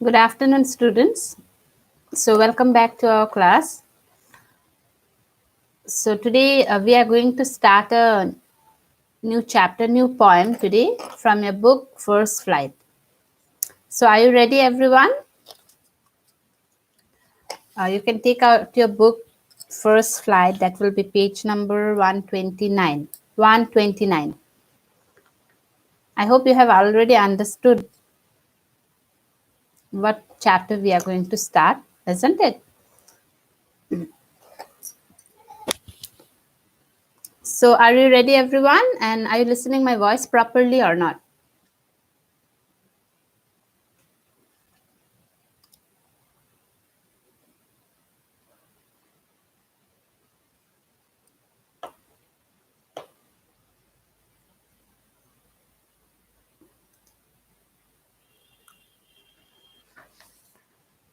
Good afternoon, students. So, welcome back to our class. So, today we are going to start a new chapter, new poem today from your book, First Flight. So, are you ready, everyone? You can take out your book, First Flight, that will be page number 129. 129. I hope you have already understood what chapter we are going to start, isn't it? So, are you ready, everyone? And are you listening my voice properly or not?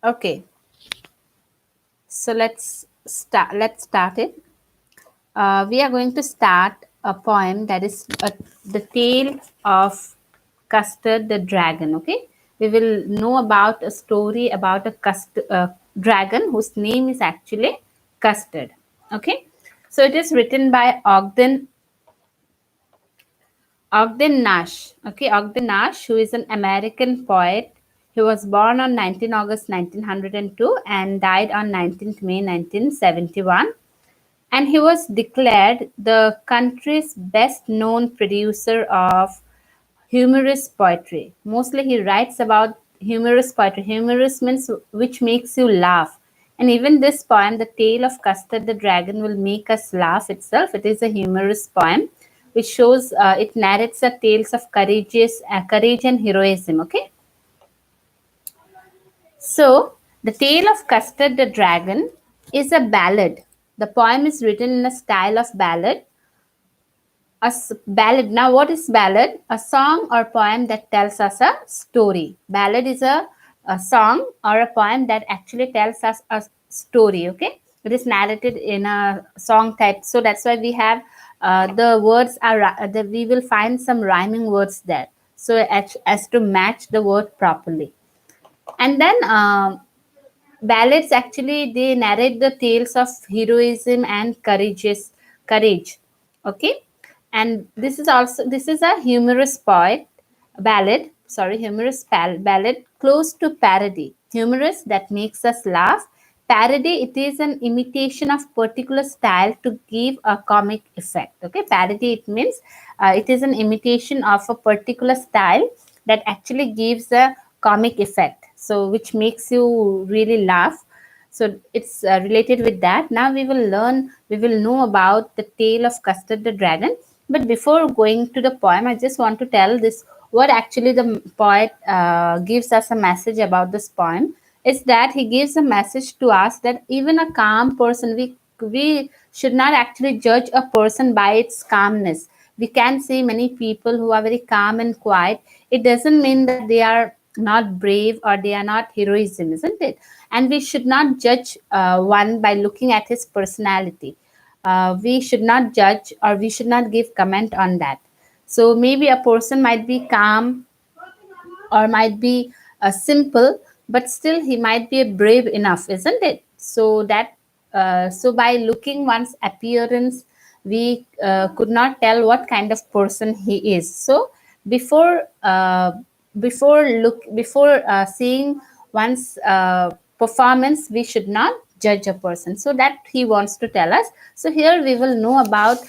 Okay. So let's start it. We are going to start a poem that is the tale of Custard the Dragon. Okay, we will know about a story about a dragon whose name is actually Custard. Okay, so it is written by Ogden Nash. Okay, Ogden Nash, who is an American poet. He was born on 19 August 1902 and died on 19th May 1971. And he was declared the country's best known producer of humorous poetry. Mostly he writes about humorous poetry. Humorous means which makes you laugh. And even this poem, The Tale of Custard the Dragon, will make us laugh itself. It is a humorous poem which shows, it narrates the tales of courage and heroism. Okay. So, The Tale of Custard the Dragon is a ballad. The poem is written in a style of ballad. Ballad. Now, what is ballad? A song or poem that tells us a story. Ballad is a song or a poem that actually tells us a story. Okay, it is narrated in a song type. So that's why we have the words are we will find some rhyming words there. So as to match the word properly, and then. Ballads actually they narrate the tales of heroism and courage. Okay, and this is a humorous ballad close to parody. Humorous that makes us laugh. Parody it is an imitation of particular style to give a comic effect. Okay, parody it means it is an imitation of a particular style that actually gives a comic effect, so which makes you really laugh. So it's related with that. Now we will know about the tale of Custard the Dragon. But before going to the poem, I just want to tell this what actually the poet gives us a message about this poem is that he gives a message to us that even a calm person, we should not actually judge a person by its calmness. We can see many people who are very calm and quiet. It doesn't mean that they are not brave or they are not heroism, isn't it? And we should not judge one by looking at his personality. We should not judge or we should not give comment on that. So maybe a person might be calm or might be simple, but still he might be brave enough, isn't it? So that so by looking one's appearance, we could not tell what kind of person he is. So before seeing one's performance, we should not judge a person. So that he wants to tell us. So here we will know about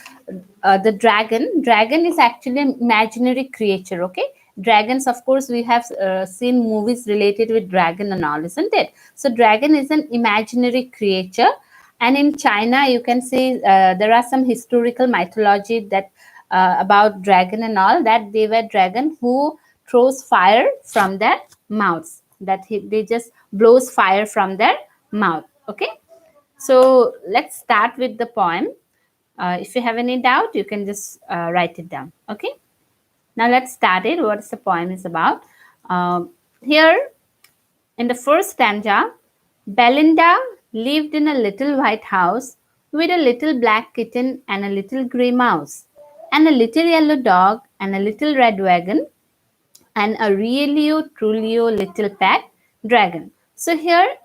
the dragon. Dragon is actually an imaginary creature. Okay, dragons, of course, we have seen movies related with dragon and all, isn't it? So dragon is an imaginary creature, and in China you can see there are some historical mythology that about dragon and all, that they were dragon who throws fire from their mouths, that they just blows fire from their mouth. Okay, so let's start with the poem. If you have any doubt, you can just write it down. Okay, now let's start it. What the poem is about. Here in the first stanza, Belinda lived in a little white house with a little black kitten and a little grey mouse, and a little yellow dog and a little red wagon, and a really truly little pet dragon. So here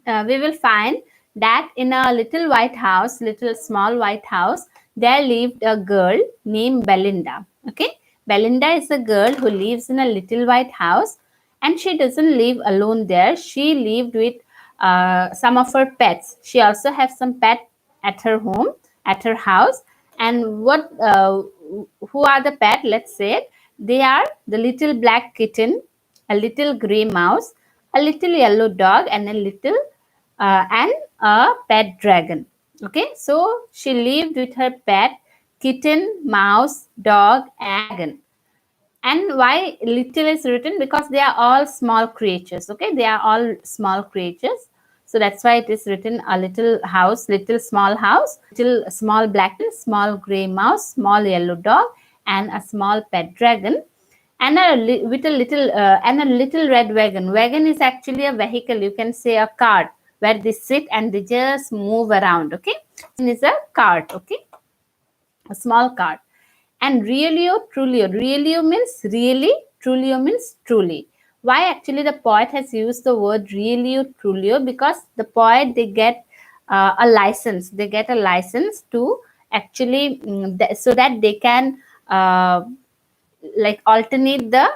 we will find that in a little white house, little small white house, there lived a girl named Belinda. Okay, Belinda is a girl who lives in a little white house, and she doesn't live alone there. She lived with some of her pets. She also has some pet at her home, at her house. And what? Who are the pet? Let's say they are the little black kitten, a little gray mouse, a little yellow dog, and a pet dragon. Okay, so she lived with her pet kitten, mouse, dog, and dragon. And why little is written? Because they are all small creatures. Okay, they are all small creatures. So that's why it is written a little house, little small black, small gray mouse, small yellow dog, and a small pet dragon, and with a little and a little red wagon. Wagon is actually a vehicle, you can say a cart, where they sit and they just move around. Okay, and it's a cart. Okay, a small cart. And realio trulio, realio means really, trulio means truly. Why actually the poet has used the word realio trulio? Because the poet, they get a license, to actually so that they can like alternate the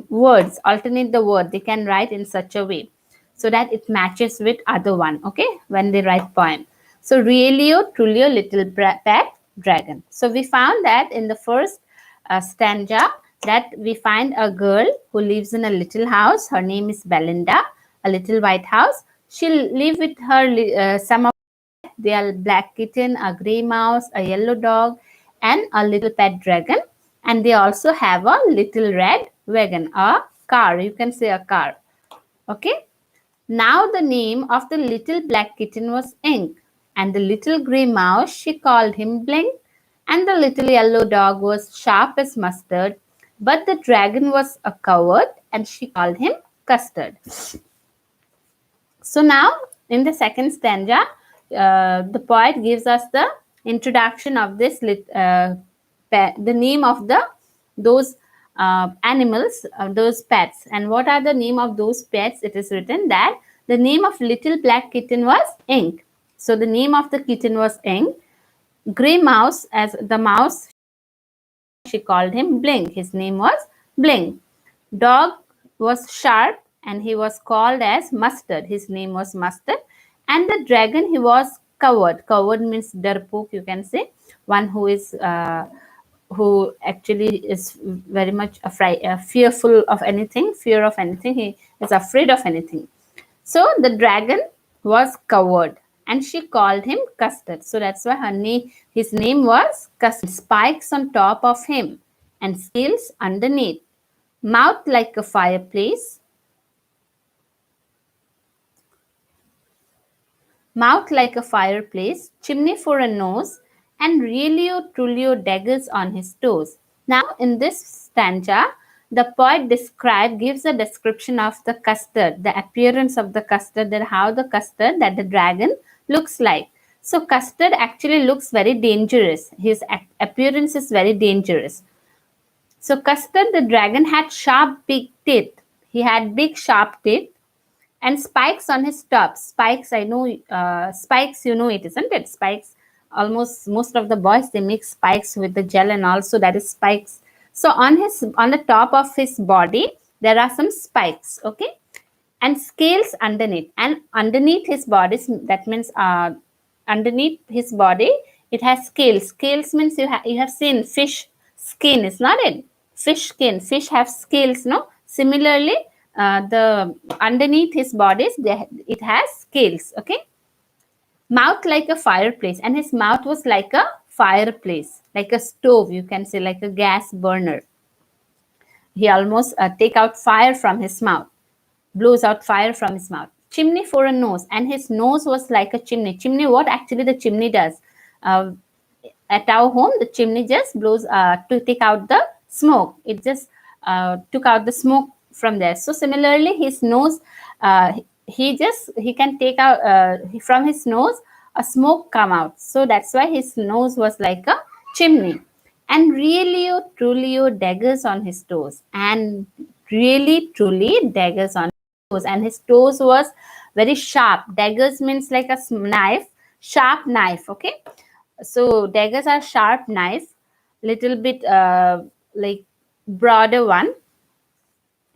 word, they can write in such a way so that it matches with other one. Okay, when they write poem. So realio trulio, little pet dragon. So we found that in the first stanza, that we find a girl who lives in a little house. Her name is Belinda, a little white house. She'll live with her some of, they are black kitten, a gray mouse, a yellow dog, and a little pet dragon. And they also have a little red wagon, a car. You can say a car. Okay. Now the name of the little black kitten was Ink, and the little grey mouse, she called him Blink, and the little yellow dog was sharp as mustard, but the dragon was a coward, and she called him Custard. So now in the second stanza, the poet gives us the introduction of this the name of those animals, those pets. And what are the name of those pets? It is written that the name of little black kitten was Ink. So the name of the kitten was Ink. Gray mouse, as the mouse, she called him Blink. His name was Blink. Dog was Sharp, and he was called as Mustard. His name was Mustard. And the dragon, he was Coward. Coward means darpok, you can say, one who is who actually is very much fearful of anything, fear of anything. He is afraid of anything. So the dragon was Coward, and she called him Custard. So that's why his name was Custard. Spikes on top of him and scales underneath. Mouth like a fireplace. Mouth like a fireplace, chimney for a nose, and realio trulio daggers on his toes. Now, in this stanza, the poet gives a description of the custard, the appearance of the custard, that how the custard, that the dragon, looks like. So, Custard actually looks very dangerous. His appearance is very dangerous. So, Custard the dragon had sharp, big teeth. He had big, sharp teeth and spikes on his top. Spikes, I know, spikes, you know it, isn't it? Spikes, almost most of the boys, they make spikes with the gel, and also that is spikes. So on the top of his body, there are some spikes, okay, and scales underneath. And underneath his body, that means underneath his body, it has scales. Scales means you have seen fish skin, is not it? Fish skin. Fish have scales, no? Similarly, the underneath his bodies, it has scales. Okay. Mouth like a fireplace, and his mouth was like a fireplace, like a stove, you can say, like a gas burner. He almost take out fire from his mouth, blows out fire from his mouth. Chimney for a nose, and his nose was like a chimney. Chimney, what actually the chimney does? At our home, the chimney just blows to take out the smoke. It just took out the smoke from there. So similarly, his nose, he can take out from his nose a smoke come out. So that's why his nose was like a chimney. And realio trulio daggers on his toes, and really truly daggers on and his toes was very sharp. Daggers means like a knife, sharp knife. Okay, so daggers are sharp knife, little bit like broader one.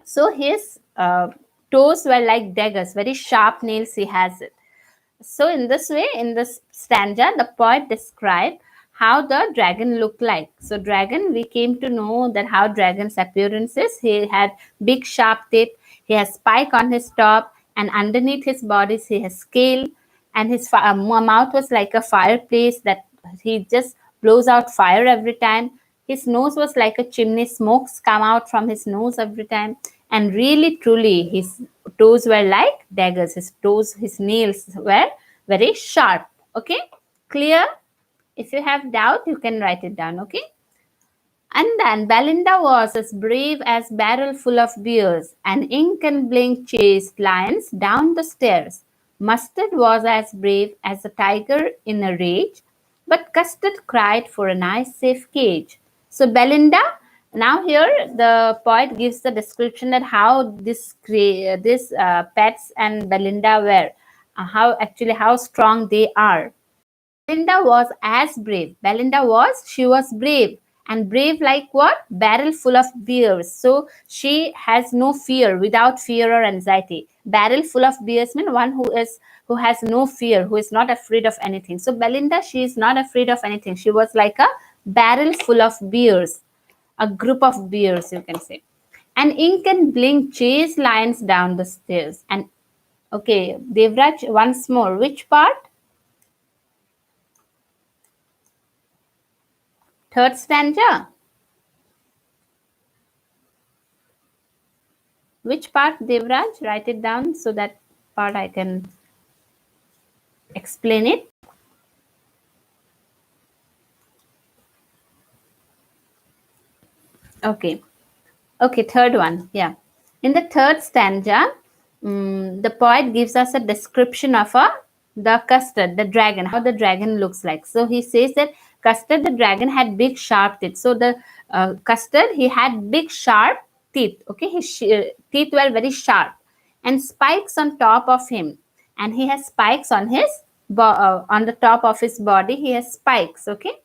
So his toes were like daggers, very sharp nails he has it. So in this way, in this stanza, the poet described how the dragon looked like. So dragon, we came to know that how dragon's appearance is. He had big sharp teeth, he has spike on his top, and underneath his body he has scale, and his mouth was like a fireplace that he just blows out fire every time. His nose was like a chimney, smokes come out from his nose every time. And really, truly, his toes were like daggers. His toes, his nails were very sharp. Okay, clear? If you have doubt, you can write it down. Okay. And then Belinda was as brave as barrel full of beers, and ink and blink chased lions down the stairs. Mustard was as brave as a tiger in a rage, but Custard cried for a nice safe cage. So Belinda, now here the poet gives the description that how this pets and Belinda were, how strong they are. Belinda was as brave. She was brave. And brave like what? Barrel full of beers. So she has no fear, without fear or anxiety. Barrel full of beers means one who has no fear, who is not afraid of anything. So Belinda, she is not afraid of anything. She was like a barrel full of beers, a group of beers, you can say. And ink and blink chase lions down the stairs. And okay, Devraj, once more. Which part? Third stanza. Which part, Devraj? Write it down so that part I can explain it. Okay. Okay, third one. Yeah. In the third stanza, the poet gives us a description of the Custard, the dragon, how the dragon looks like. So he says that Custard the dragon had big sharp teeth. So the Custard, he had big sharp teeth. Okay, his teeth were very sharp and spikes on top of him. And he has spikes on his on the top of his body. He has spikes. Okay,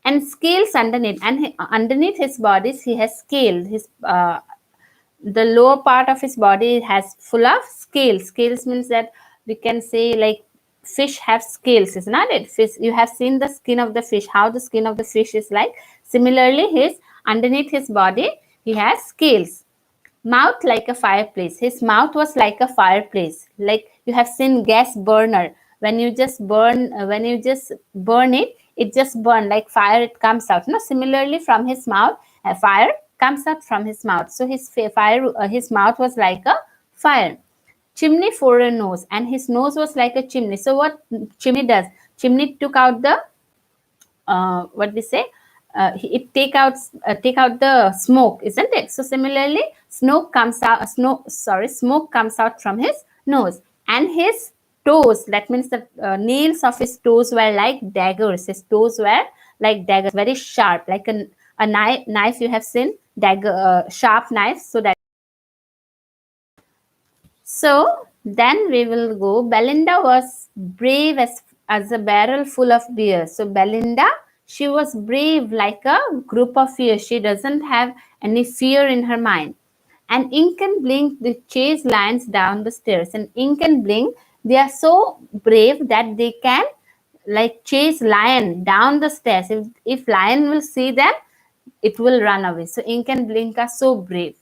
and scales underneath. And underneath his bodies, he has scales. His the lower part of his body has full of scales. Scales means that we can say like fish have scales, is not it? Fish, you have seen the skin of the fish, how the skin of the fish is like. Similarly, his underneath his body, he has scales. Mouth like a fireplace. His mouth was like a fireplace. Like you have seen gas burner. When you just burn it, it just burn like fire. It comes out. No, similarly from his mouth, fire comes out from his mouth. So his mouth was like a fire. Chimney for a nose, and his nose was like a chimney. So what chimney does? Chimney took out the what we say. It take out the smoke, isn't it? So similarly, smoke comes out from his nose, and his toes. That means the nails of his toes were like daggers. His toes were like daggers, very sharp, like a knife. You have seen dagger, sharp knife. So then we will go. Belinda was brave as a barrel full of beer. So Belinda, she was brave like a group of fear. She doesn't have any fear in her mind. And Ink and Blink, they chase lions down the stairs. And Ink and Blink, they are so brave that they can like chase lion down the stairs. If lion will see them, it will run away. So Ink and Blink are so brave.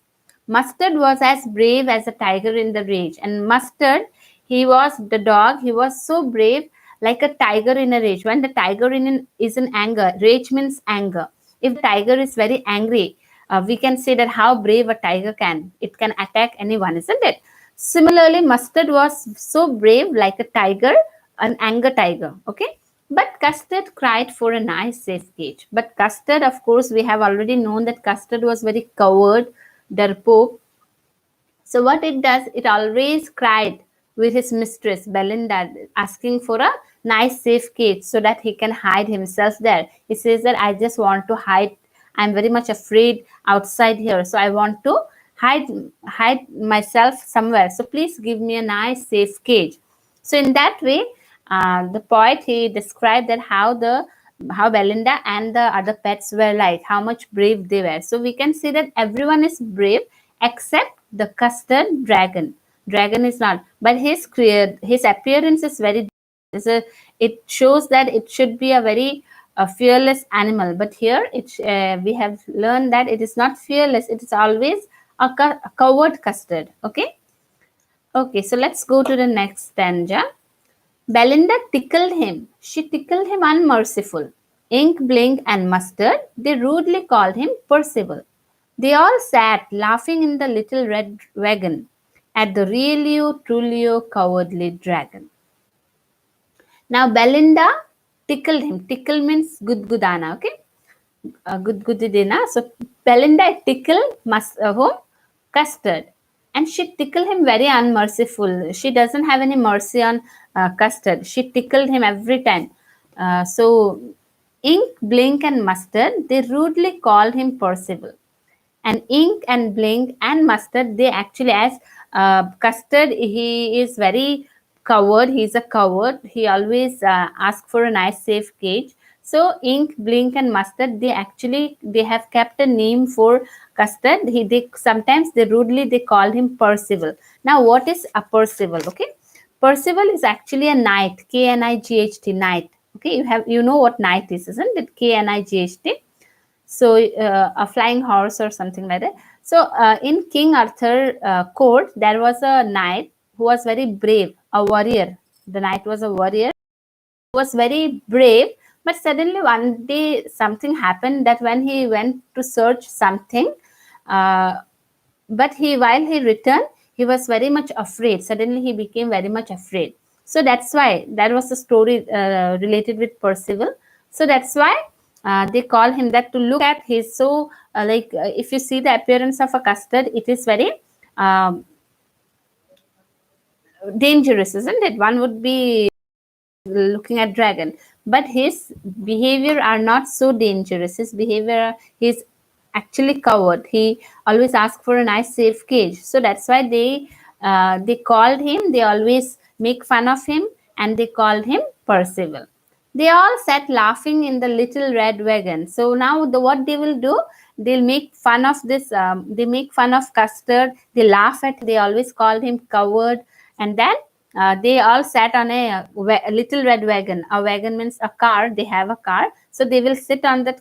Mustard was as brave as a tiger in the rage. And Mustard, he was the dog. He was so brave like a tiger in a rage. When the tiger is in anger, rage means anger. If the tiger is very angry, we can say that how brave a tiger can. It can attack anyone, isn't it? Similarly, Mustard was so brave like a tiger, an anger tiger. Okay. But Custard cried for a nice safe cage. But Custard, of course, we have already known that Custard was very coward, darpoke. So what it does, it always cried with his mistress Belinda, asking for a nice safe cage so that he can hide himself there. He says that I just want to hide. I'm very much afraid outside here, so I want to hide myself somewhere. So please give me a nice safe cage. So in that way, the poet, he described that how Belinda and the other pets were like, how much brave they were. So we can see that everyone is brave except the Custard Dragon. Dragon is not, but his appearance is very. It shows that it should be a very fearless animal, but here we have learned that it is not fearless. It is always a coward custard. Okay, so let's go to the next stanza. Belinda tickled him. She tickled him unmerciful. Ink, Blink, and Mustard, they rudely called him Percival. They all sat laughing in the little red wagon at the realio trulio cowardly dragon. Now Belinda tickled him. Tickle means gudgudana, okay? Gudgudina. So Belinda tickled whom? Custard. And she tickled him very unmerciful. She doesn't have any mercy on Custard. She tickled him every time. So Ink, Blink, and Mustard, they rudely called him Percival. And Ink and Blink and Mustard, they actually, as Custard, he is very coward. He's a coward. He always asks for a nice safe cage. So Ink, Blink, and Mustard, they have kept a name for Custard. Sometimes they rudely call him Percival. Now what is a Percival? Okay, Percival is actually a knight. K-N-I-G-H-T, knight. Okay, you know what knight is, isn't it? K-N-I-G-H-T. So a flying horse or something like that. So in King Arthur court, there was a knight who was very brave, a warrior. The knight was a warrior, was very brave, but suddenly one day something happened that when he went to search something, but while he returned, he was very much afraid. Suddenly he became very much afraid. So that's why that was the story related with Percival. So that's why they call him that. To look at his, so if you see the appearance of a custard, it is very dangerous, isn't it? One would be looking at dragon, but his behavior are not so dangerous. His behavior, he's actually coward. He always asks for a nice safe cage. So that's why they called him, they always make fun of him, and they called him Percival. They all sat laughing in the little red wagon. So now what they will do, they'll make fun of this, they make fun of Custard, they laugh at, they always called him coward, and then they all sat on a little red wagon. A wagon means a car. They have a car. So they will sit on that,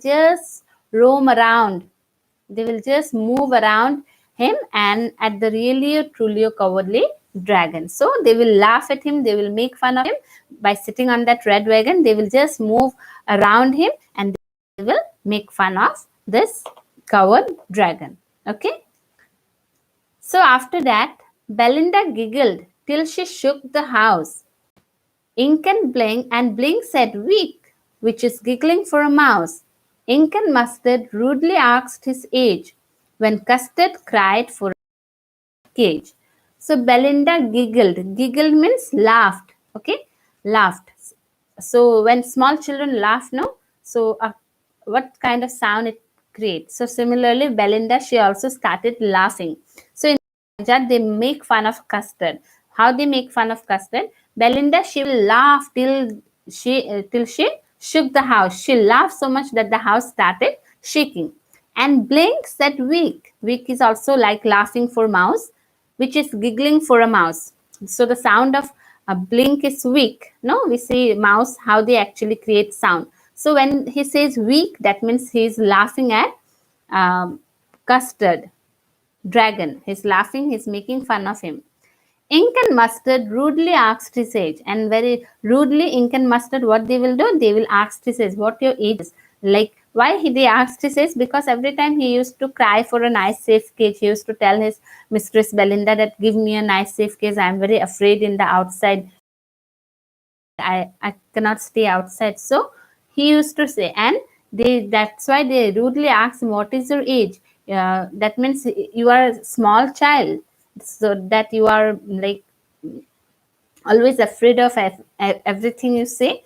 just roam around. They will just move around him and at the really truly cowardly dragon. So they will laugh at him. They will make fun of him by sitting on that red wagon. They will just move around him and they will make fun of this coward dragon. Okay. So after that, Belinda giggled till she shook the house. Ink and Blink said weak, which is giggling for a mouse. Ink and Mustard rudely asked his age, when Custard cried for a cage. So Belinda giggled. Giggled means laughed. Okay, laughed. So when small children laugh, no? So what kind of sound it creates? So similarly, Belinda, she also started laughing. So in that they make fun of Custard. How they make fun of Custard? Belinda, she will laugh till she shook the house. She laughed so much that the house started shaking. And Blink said weak. Weak is also like laughing for mouse, which is giggling for a mouse. So the sound of a Blink is weak. No, we see mouse, how they actually create sound. So when he says weak, that means he's laughing at Custard Dragon. He's laughing, he's making fun of him. Ink and Mustard rudely asked his age, and very rudely Ink and Mustard, what they will do, they will ask his age, what your age is. Like, why they asked his age? Because every time he used to cry for a nice safe cage. He used to tell his mistress Belinda that give me a nice safe cage. I'm very afraid in the outside. I cannot stay outside. So he used to say, and that's why they rudely asked him, what is your age? That means you are a small child, so that you are like always afraid of everything you say.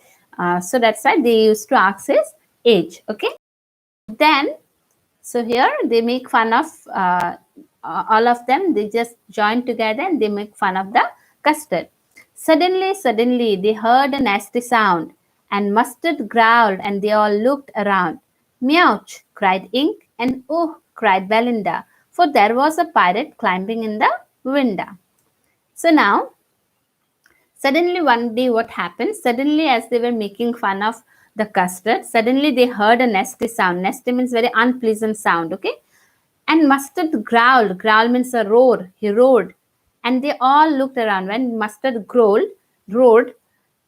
So that's why they used to ask his age. Okay. Then, so here they make fun of all of them, they just join together and they make fun of the Custard. Suddenly, they heard a nasty sound, and Mustard growled, and they all looked around. Meouch! Cried Ink, and oh! Cried Belinda, for there was a pirate climbing in the window. So now, suddenly one day what happened? Suddenly, as they were making fun of the Custard, suddenly they heard a nasty sound. Nasty means very unpleasant sound, okay? And Mustard growled. Growl means a roar. He roared. And they all looked around. When Mustard roared,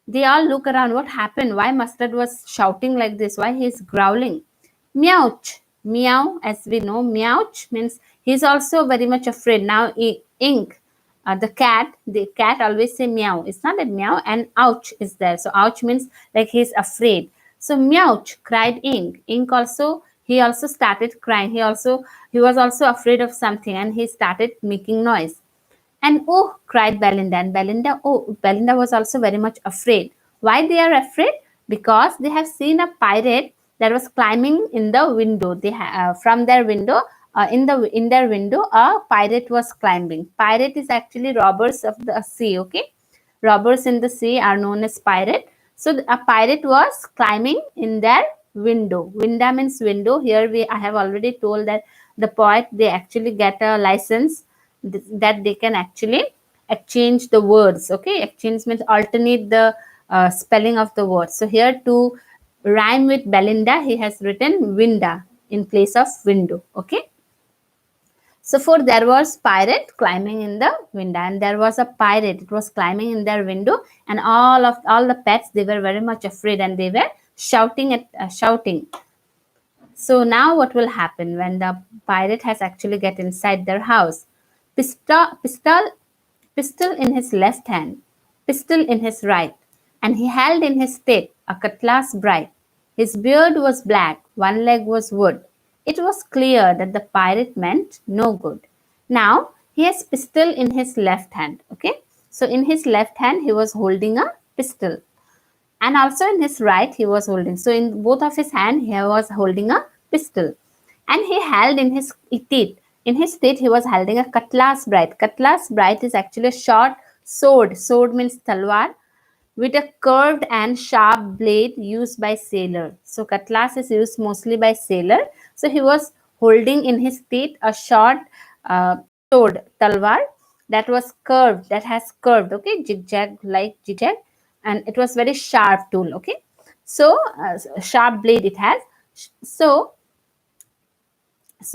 they all look around. What happened? Why Mustard was shouting like this? Why he is growling? Meouch. Meow, as we know, meouch means he's also very much afraid. Now, Ink, the cat always say meow. It's not a meow, and ouch is there. So, ouch means like he's afraid. So, meouch, cried Ink. Ink also, he also started crying. He was also afraid of something, and he started making noise. And oh, cried Belinda. And Belinda was also very much afraid. Why they are afraid? Because they have seen a pirate that was climbing in the window. From their window, in their window, a pirate was climbing. Pirate is actually robbers of the sea. Okay, robbers in the sea are known as pirate. So a pirate was climbing in their window. Window means window. Here I have already told that the poet, they actually get a license that they can actually exchange the words. Okay, exchange means alternate the spelling of the words. So here, to rhyme with Belinda, he has written winda in place of window. Okay, so for there was pirate climbing in the window, and there was a pirate, it was climbing in their window, and all the pets, they were very much afraid, and they were shouting. So now what will happen when the pirate has actually get inside their house? Pistol in his left hand, pistol in his right, and he held in his teeth a cutlass bright. His beard was black, one leg was wood. It was clear that the pirate meant no good. Now he has pistol in his left hand. Okay, so in his left hand he was holding a pistol, and also in his right he was holding. So in both of his hand he was holding a pistol, and he held in his teeth. In his teeth he was holding a cutlass bright. Cutlass bright is actually a short sword. Sword means talwar, with a curved and sharp blade used by sailor. So cutlass is used mostly by sailor. So he was holding in his teeth a short sword, talwar, that was curved, that has curved, okay, zigzag, and it was very sharp tool. Okay, so sharp blade it has. So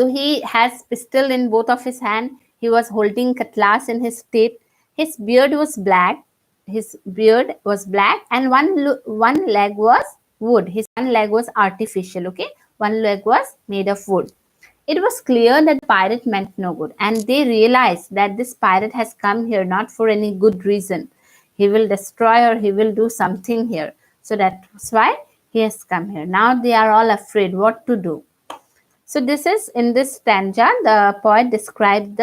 he has pistol in both of his hand. He was holding cutlass in his teeth. His beard was black. And one leg was wood. His one leg was artificial. Okay, one leg was made of wood. It was clear that the pirate meant no good, and they realized that this pirate has come here not for any good reason. He will destroy, or he will do something here. So that's why he has come here. Now they are all afraid what to do. So this is, in this stanza, the poet described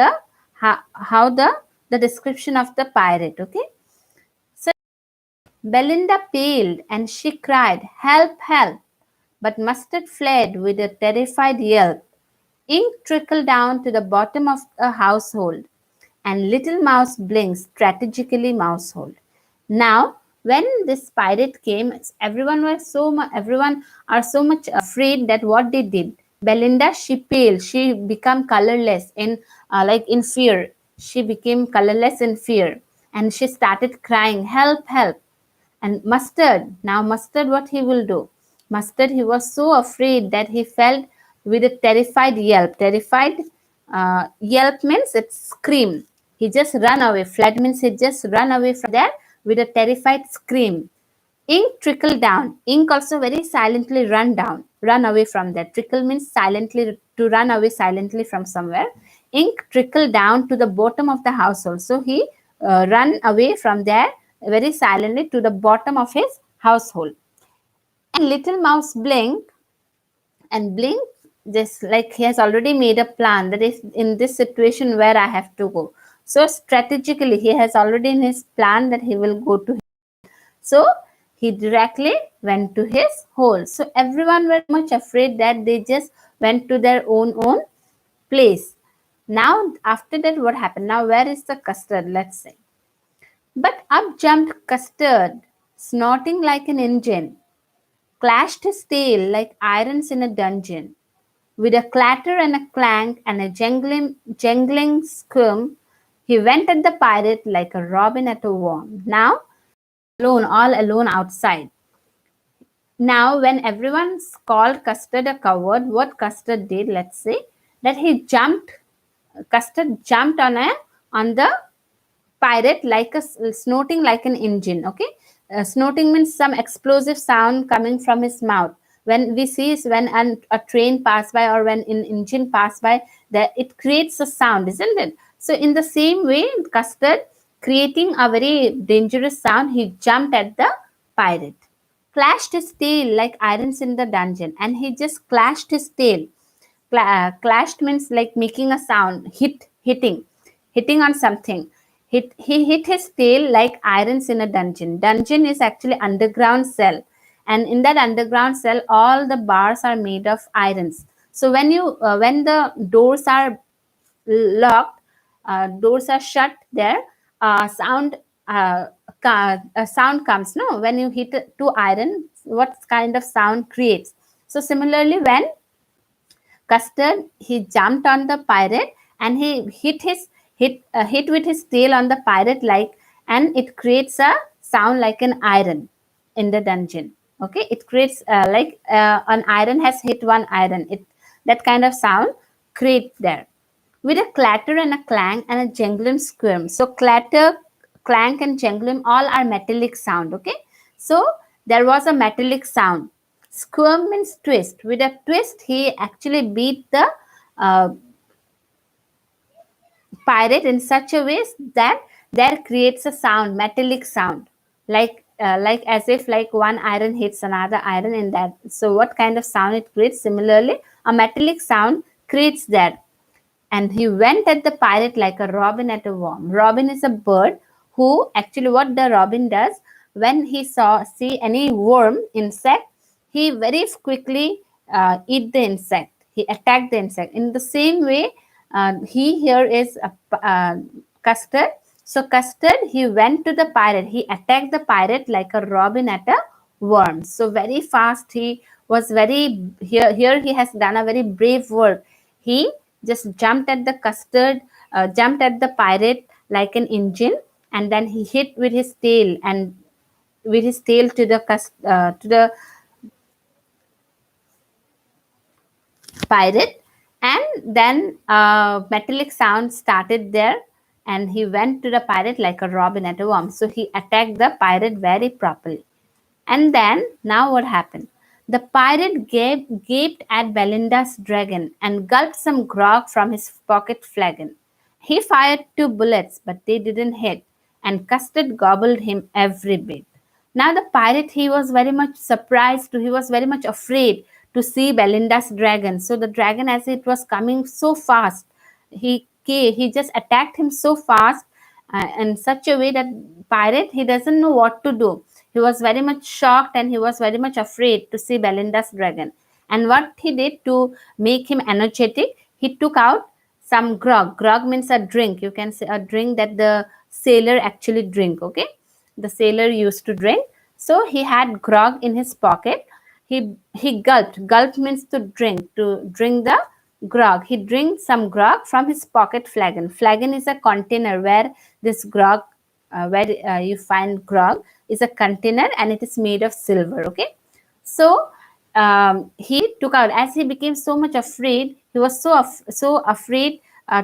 how the description of the pirate. Okay. So Belinda paled and she cried, "Help, help!" But Mustard fled with a terrified yelp. Ink trickled down to the bottom of the household, and Little Mouse blinked strategically mousehold. Now, when this pirate came, everyone are so much afraid that what they did. Belinda, she paled, she became colorless in fear. She became colorless in fear, and she started crying, "Help, help!" And Mustard, what he will do? Mustard, he was so afraid that he felt with a terrified yelp. Yelp means it's scream. He just run away. Fled means he just run away from there with a terrified scream. Ink trickled down. Ink also very silently run away from there. Trickle means silently, to run away silently from somewhere. Ink trickled down to the bottom of the household. So he run away from there very silently to the bottom of his household. And Little Mouse blinked, just like he has already made a plan that if in this situation where I have to go. So strategically he has already in his plan that he will go to. So he directly went to his hole. So everyone were much afraid that they just went to their own place. Now, after that, what happened? Now, where is the custard? Let's say. But up jumped Custard, snorting like an engine, clashed his tail like irons in a dungeon. With a clatter and a clank and a jangling squirm, he went at the pirate like a robin at a worm. Now, alone, all alone outside. Now, when everyone's called Custard a coward, what Custard did, let's say, that Custard jumped on the pirate like snorting like an engine. Okay, snorting means some explosive sound coming from his mouth. When we see is when a train pass by or when an engine pass by, that it creates a sound, isn't it? So in the same way, Custard, creating a very dangerous sound, he jumped at the pirate, clashed his tail like irons in the dungeon, and he just clashed his tail. Clashed means like making a sound, hitting on something. He hit his tail like irons in a dungeon. Dungeon is actually underground cell, and in that underground cell, all the bars are made of irons. So when the doors are locked, doors are shut there, sound a sound comes, no, when you hit to iron, what kind of sound creates. So similarly, when Custard, he jumped on the pirate and he hit with his tail on the pirate like, and it creates a sound like an iron in the dungeon. Okay, it creates like an iron has hit one iron. It that kind of sound creates there with a clatter and a clang and a jangling squirm. So clatter, clank, and jangling all are metallic sound. Okay, so there was a metallic sound. Squirm means twist. With a twist, he actually beat the uh, pirate in such a way that there creates a sound, metallic sound, like as if like one iron hits another iron in that. So what kind of sound it creates? Similarly, a metallic sound creates that. And he went at the pirate like a robin at a worm. Robin is a bird who actually, what the robin does, when he see any worm, insect, he very quickly eat the insect. He attacked the insect. In the same way, he here is Custard. So Custard, he went to the pirate. He attacked the pirate like a robin at a worm. So very fast. He was very here. Here he has done a very brave work. He just jumped at the jumped at the pirate like an engine, and then he hit with his tail and with his tail to the pirate, and then metallic sound started there, and he went to the pirate like a robin at a worm. So he attacked the pirate very properly. And then, now what happened? The pirate gaped at Belinda's dragon and gulped some grog from his pocket flagon. He fired 2 bullets, but they didn't hit, and Custard gobbled him every bit. Now, the pirate, he was very much surprised, he was very much afraid to see Belinda's dragon. So, the dragon, as it was coming so fast, he just attacked him so fast in such a way that pirate, he doesn't know what to do. He was very much shocked and he was very much afraid to see Belinda's dragon. And what he did to make him energetic, he took out some grog. Grog means a drink. You can say a drink that the sailor actually drink. Okay, the sailor used to drink. So he had grog in his pocket. He gulped. Gulp means to drink. To drink the grog. He drank some grog from his pocket flagon. Flagon is a container where this grog, where you find grog, is a container and it is made of silver. Okay, so he took out, as he became so much afraid, he was so afraid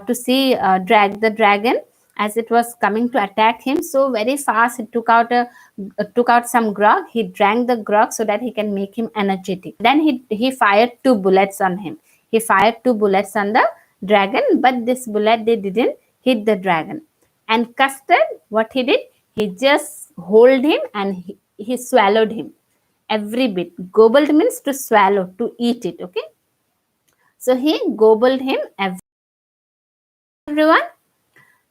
to see the dragon as it was coming to attack him. So very fast he took out some grog. He drank the grog so that he can make him energetic. Then he fired 2 bullets on him. He fired 2 bullets on the dragon, but this bullet, they didn't hit the dragon. And Custard, what he did, he just hold him and he swallowed him every bit. Gobbled means to swallow, to eat it. Okay, so he gobbled him everyone.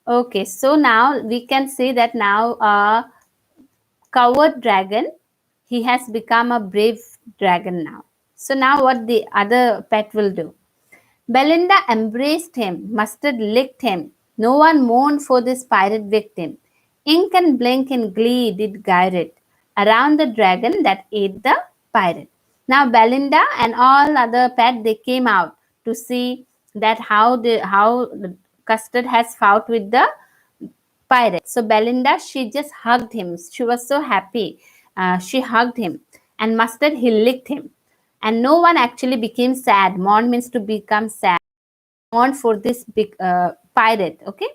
Okay, so now we can say that now coward dragon, he has become a brave dragon now. So now what the other pet will do? Belinda embraced him, Mustard licked him. No one mourned for this pirate victim. Ink and Blink in glee did guide it around the dragon that ate the pirate. Now Belinda and all other pet they came out to see that how the Custard has fought with the pirate. So Belinda she just hugged him. She was so happy. She hugged him, and Mustard he licked him. And no one actually became sad. Mourn means to become sad. Mourn for this big pirate. Okay.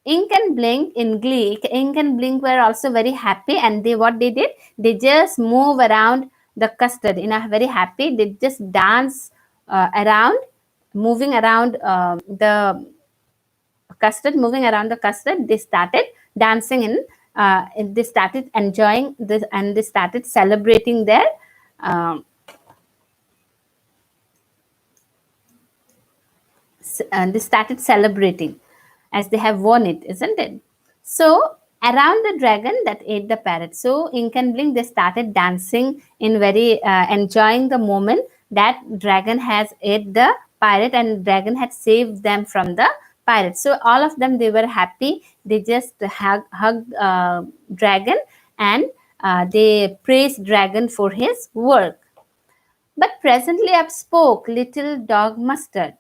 Ink and Blink in Glee, Ink and Blink were also very happy, and they what they did, they just move around the custard in a very happy. They just dance around, moving around the custard, moving around the custard. They started dancing they started enjoying this, and they started celebrating their. They started celebrating as they have won it, isn't it? So around the dragon that ate the parrot. So Ink and Blink they started dancing in very enjoying the moment that dragon has ate the pirate, and dragon had saved them from the pirate. So all of them they were happy. They just hugged dragon, and they praised dragon for his work. But presently up spoke little dog Mustard.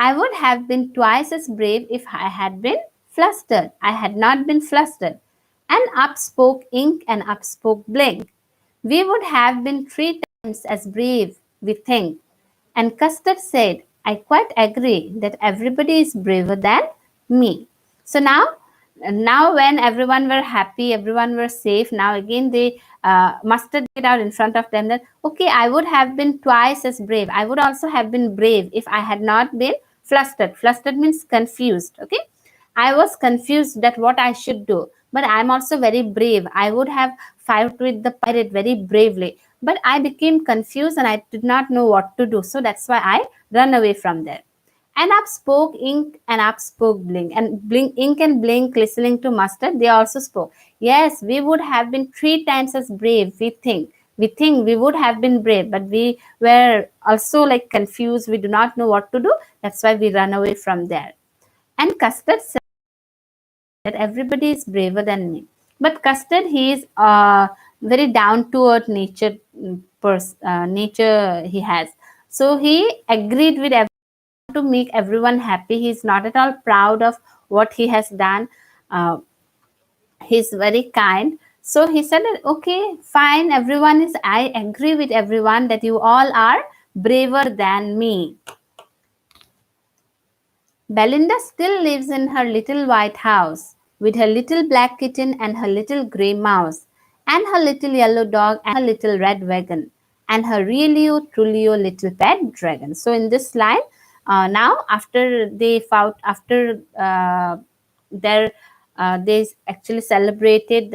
I would have been twice as brave if I had been flustered. I had not been flustered. And up spoke Ink and up spoke Blink. We would have been 3 times as brave, we think. And Custard said, I quite agree that everybody is braver than me. So now when everyone were happy, everyone were safe, now again they Mustard it out in front of them that, okay, I would have been twice as brave. I would also have been brave if I had not been flustered. Flustered means confused. Okay. I was confused that what I should do, but I'm also very brave. I would have fought with the pirate very bravely, but I became confused and I did not know what to do. So that's why I ran away from there. And up spoke Ink and up spoke Blink. And Blink, Ink and Blink, listening to Mustard, they also spoke. Yes, we would have been 3 times as brave, we think. We think we would have been brave, but we were also like confused. We do not know what to do. That's why we run away from there. And Custard said that everybody is braver than me. But Custard, he is very down to earth nature nature he has. So he agreed with everyone to make everyone happy. He's not at all proud of what he has done. He's very kind. So he said, okay, fine, everyone is, I agree with everyone that you all are braver than me. Belinda still lives in her little white house with her little black kitten and her little grey mouse and her little yellow dog and her little red wagon and her really truly little pet dragon. So in this line, now after they fought, after they actually celebrated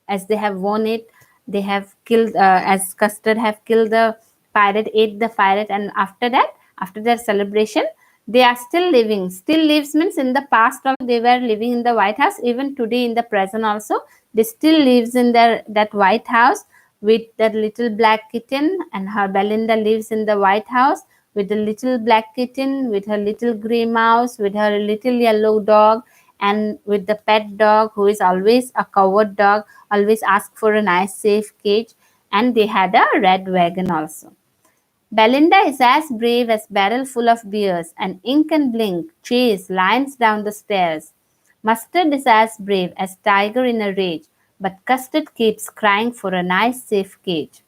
as they have won it, they have killed as Custard have killed the pirate, ate the pirate, and after that, after their celebration, they are still living. Still lives means in the past also they were living in the White House. Even today in the present also they still lives in that White House with that little black kitten, and her Belinda lives in the White House with the little black kitten, with her little grey mouse, with her little yellow dog, and with the pet dog who is always a coward dog, always ask for a nice safe cage, and they had a red wagon also. Belinda is as brave as barrel full of beers, and Ink and Blink chase lions down the stairs. Mustard is as brave as tiger in a rage, but Custard keeps crying for a nice safe cage.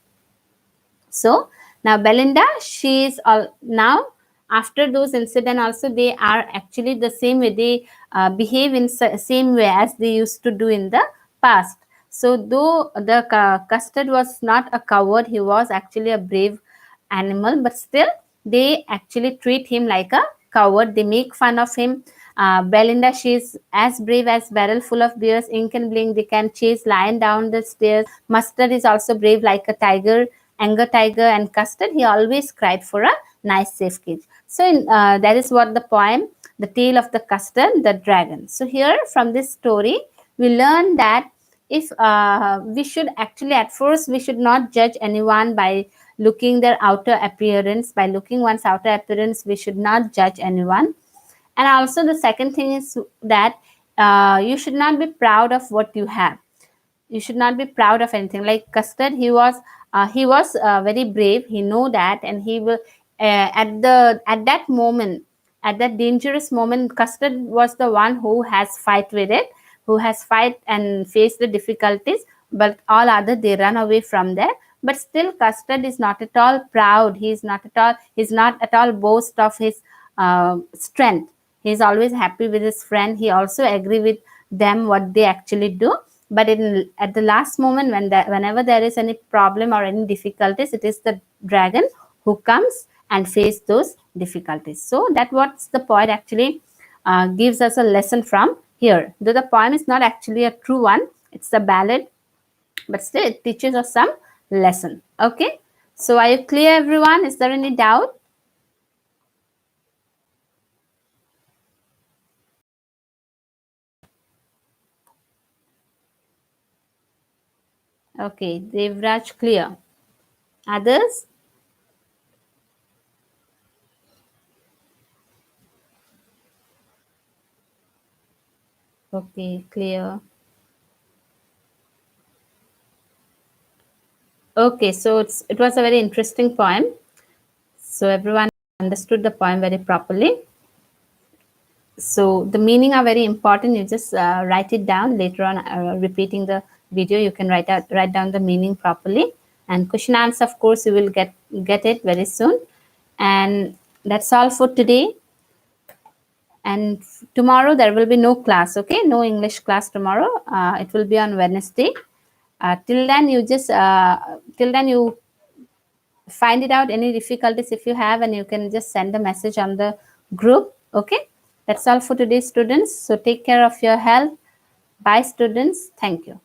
So now Belinda, she is all now after those incidents also they are actually the same way, they behave in same way as they used to do in the past. So though the Custard was not a coward, he was actually a brave animal, but still they actually treat him like a coward. They make fun of him. Belinda, she is as brave as barrel full of beers. Ink and Blink, they can chase lion down the stairs. Mustard is also brave like a tiger, anger tiger, and Custard, he always cried for a nice safe cage. So that is what the poem, the tale of the Custard the Dragon. So here from this story we learn that if we should actually at first we should not judge anyone by looking their outer appearance. By looking one's outer appearance, we should not judge anyone. And also the second thing is that you should not be proud of what you have. You should not be proud of anything. Like Custard, he was very brave, he know that, and he will at that moment, at that dangerous moment, Custard was the one who has fight with it, who has fight and faced the difficulties, but all other they run away from there. But still Custard is not at all proud, he's not at all boast of his strength. He's always happy with his friend, he also agree with them what they actually do. But at the last moment, whenever there is any problem or any difficulties, it is the dragon who comes and face those difficulties. So that what's the poet actually gives us a lesson from here. Though the poem is not actually a true one, it's a ballad, but still it teaches us some lesson. Okay, so are you clear, everyone? Is there any doubt? Okay, Devraj, clear. Others? Okay, clear. Okay, so it was a very interesting poem. So everyone understood the poem very properly. So the meaning are very important. You just write it down later on. Repeating the video, you can write down the meaning properly. And question answer, of course, you will get it very soon. And that's all for today. And tomorrow there will be no class. Okay, no English class tomorrow. It will be on Wednesday. Till then, you find it out any difficulties if you have, and you can just send a message on the group. Okay, that's all for today, students. So take care of your health. Bye, students. Thank you.